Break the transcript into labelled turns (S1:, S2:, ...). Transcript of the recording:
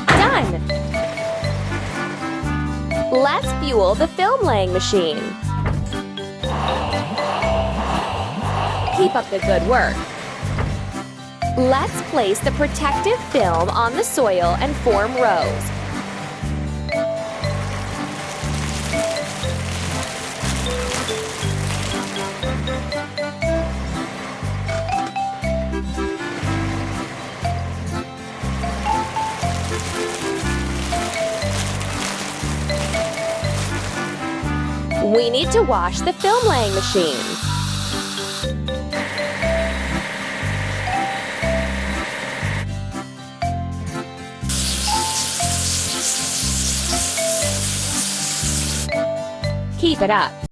S1: Done! Let's fuel the film laying machine. Keep up the good work. Let's place the protective film on the soil and form rows. We need to wash the film laying machine. Keep it up.